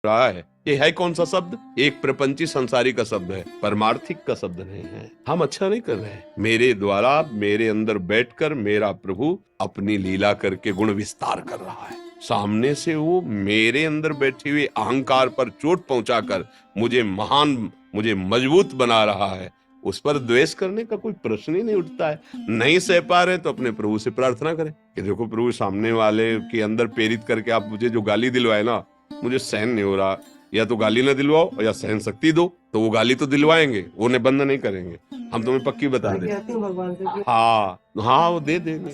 रहा है। ये है कौन सा शब्द? एक प्रपंची संसारी का शब्द है, परमार्थिक का शब्द नहीं है। हम अच्छा नहीं कर रहे हैं। मेरे द्वारा मेरे अंदर बैठकर मेरा प्रभु अपनी लीला करके गुण विस्तार कर रहा है। सामने से वो मेरे अंदर बैठे हुए अहंकार पर चोट पहुंचाकर मुझे महान, मुझे मजबूत बना रहा है। उस पर द्वेष करने का कोई प्रश्न ही नहीं उठता है। नहीं सह पा रहे तो अपने प्रभु से प्रार्थना करें कि देखो प्रभु, सामने वाले के अंदर प्रेरित करके आप मुझे जो गाली दिलवाए ना, मुझे सहन नहीं हो रहा। या तो गाली ना दिलवाओ या सहन शक्ति दो। तो वो गाली तो दिलवाएंगे, वो ने बंद नहीं करेंगे। हम तुम्हें पक्की बता दें, हाँ हाँ वो दे देंगे।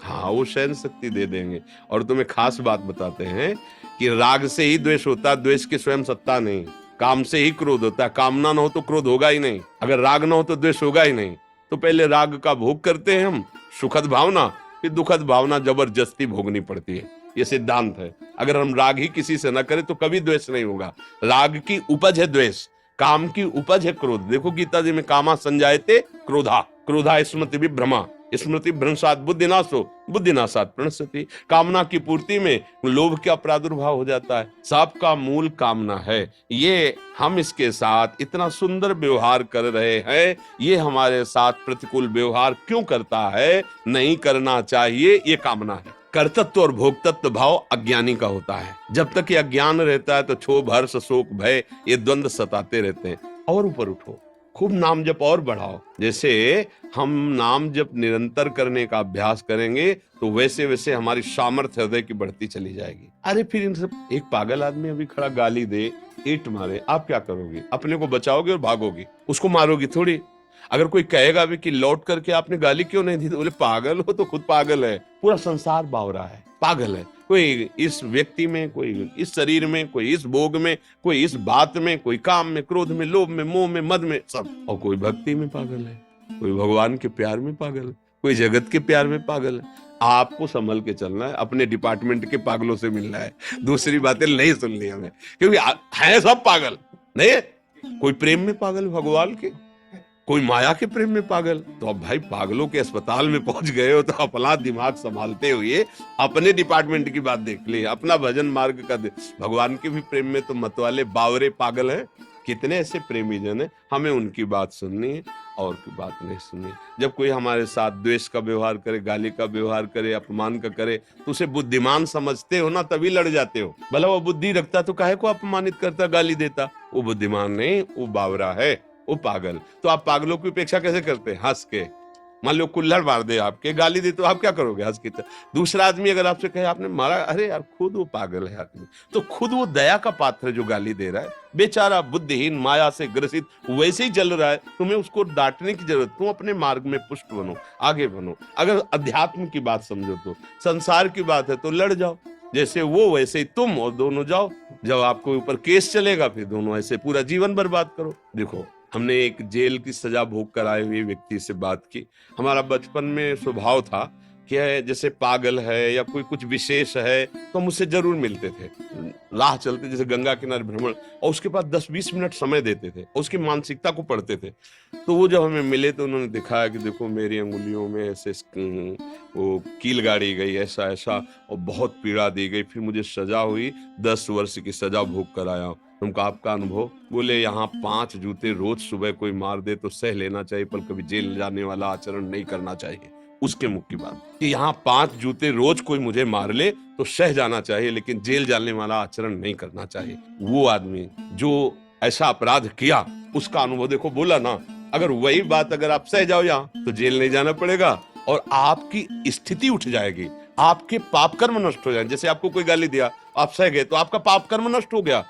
हाँ वो सहन शक्ति दे देंगे। और तुम्हें खास बात बताते हैं कि राग से ही द्वेष होता है, द्वेष की स्वयं सत्ता नहीं। काम से ही क्रोध होता है, कामना ना हो तो क्रोध होगा ही नहीं। अगर राग ना हो तो द्वेष होगा ही नहीं। तो पहले राग का भोग करते हैं हम, सुखद भावना, फिर दुखद भावना जबरदस्ती भोगनी पड़ती है। ये सिद्धांत है। अगर हम राग ही किसी से ना करें तो कभी द्वेष नहीं होगा। राग की उपज है द्वेष, काम की उपज है क्रोध। देखो गीता जी में कामा संजायते क्रोधा, क्रोधा स्मृति विभ्रमा, स्मृति भ्रंशात बुद्धिनाशो, बुद्धिनाशात प्रणश्यति। कामना की पूर्ति में लोभ का प्रादुर्भाव हो जाता है। सबका मूल कामना है। ये हम इसके साथ इतना सुंदर व्यवहार कर रहे हैं, ये हमारे साथ प्रतिकूल व्यवहार क्यों करता है? नहीं करना चाहिए, ये कामना है। कर्तृत्व और भोक्तत्व भाव अज्ञानी का होता है। जब तक ये अज्ञान रहता है तो क्षोभ, हर्ष, शोक, भय, ये द्वंद्व सताते रहते हैं। और ऊपर उठो, खूब नाम जप और बढ़ाओ। जैसे हम नाम जप निरंतर करने का अभ्यास करेंगे तो वैसे वैसे हमारी सामर्थ्य हृदय की बढ़ती चली जाएगी। अरे फिर इन सब, एक पागल आदमी अभी खड़ा गाली दे, ईंट मारे, आप क्या करोगे? अपने को बचाओगे और भागोगे, उसको मारोगी थोड़ी। अगर कोई कहेगा भी कि लौट करके आपने गाली क्यों नहीं दी, तो बोले पागल हो तो खुद पागल है। पूरा संसार बावरा है, पागल है। कोई इस व्यक्ति में, कोई इस शरीर में, कोई इस भोग में, कोई इस बात में, कोई काम में, क्रोध में, लोभ में, मोह में, मद में, सब। और कोई भक्ति में पागल है, कोई भगवान के प्यार में पागल है, कोई जगत के प्यार में पागल है। आपको संभल के चलना है, अपने डिपार्टमेंट के पागलों से मिलना है। दूसरी बातें नहीं सुननी हमें, क्योंकि है सब पागल। नहीं, कोई प्रेम में पागल भगवान के, कोई माया के प्रेम में पागल। तो अब भाई पागलों के अस्पताल में पहुंच गए हो तो अपना दिमाग संभालते हुए अपने डिपार्टमेंट की बात देख ली, अपना भजन मार्ग का भगवान के भी प्रेम में तो मतवाले बावरे पागल हैं। कितने ऐसे प्रेमी जन है, हमें उनकी बात सुननी है और की बात नहीं सुननी। जब कोई हमारे साथ द्वेष का व्यवहार करे, गाली का व्यवहार करे, अपमान का करे, तो उसे बुद्धिमान समझते हो ना, तभी लड़ जाते हो। भला वो बुद्धि रखता तो काहे को अपमानित करता, गाली देता? वो बुद्धिमान नहीं, वो बावरा है, वो पागल। तो आप पागलों की उपेक्षा कैसे करते हैं? हंस के। मान लो कुल्हड़ मार दे, आपके गाली दे, तो आप क्या करोगे? हंस के। दूसरा आदमी अगर आपसे कहे आपने मारा, अरे यार खुद वो पागल है आदमी, तो खुद वो दया का पात्र है जो गाली दे रहा है, बेचारा बुद्धिहीन, माया से ग्रसित वैसे ही जल रहा है। तुम्हें उसको डांटने की जरूरत, तुम अपने मार्ग में पुष्ट बनो, आगे बनो। अगर अध्यात्म की बात समझो तो, संसार की बात है तो लड़ जाओ, जैसे वो वैसे ही तुम, और दोनों जाओ। जब आपको ऊपर केस चलेगा फिर दोनों ऐसे पूरा जीवन बर्बाद करो। देखो, हमने एक जेल की सजा भोग कर आए हुए व्यक्ति से बात की। हमारा बचपन में स्वभाव था कि जैसे पागल है या कोई कुछ विशेष है तो हम उससे जरूर मिलते थे। राह चलते जैसे गंगा किनारे भ्रमण, और उसके बाद 10-20 मिनट समय देते थे, उसकी मानसिकता को पढ़ते थे। तो वो जब हमें मिले तो उन्होंने दिखाया कि देखो मेरी अंगुलियों में ऐसे वो कील गाड़ी गई, ऐसा ऐसा, और बहुत पीड़ा दी गई। फिर मुझे सजा हुई, 10 वर्ष की सजा भोग कर आया। तुमका आपका अनुभव? बोले यहाँ 5 जूते रोज सुबह कोई मार दे तो सह लेना चाहिए, पर कभी जेल जाने वाला आचरण नहीं करना चाहिए। उसके मुख की बात कि यहाँ 5 जूते रोज कोई मुझे मार ले तो सह जाना चाहिए, लेकिन जेल जाने वाला आचरण नहीं करना चाहिए। वो आदमी जो ऐसा अपराध किया, उसका अनुभव देखो। बोला ना, अगर वही बात अगर आप सह जाओ यहाँ तो जेल नहीं जाना पड़ेगा और आपकी स्थिति उठ जाएगी, आपके पाप कर्म नष्ट हो जाएंगे। जैसे आपको कोई गाली दिया, आप सह गए तो आपका पाप कर्म नष्ट हो गया,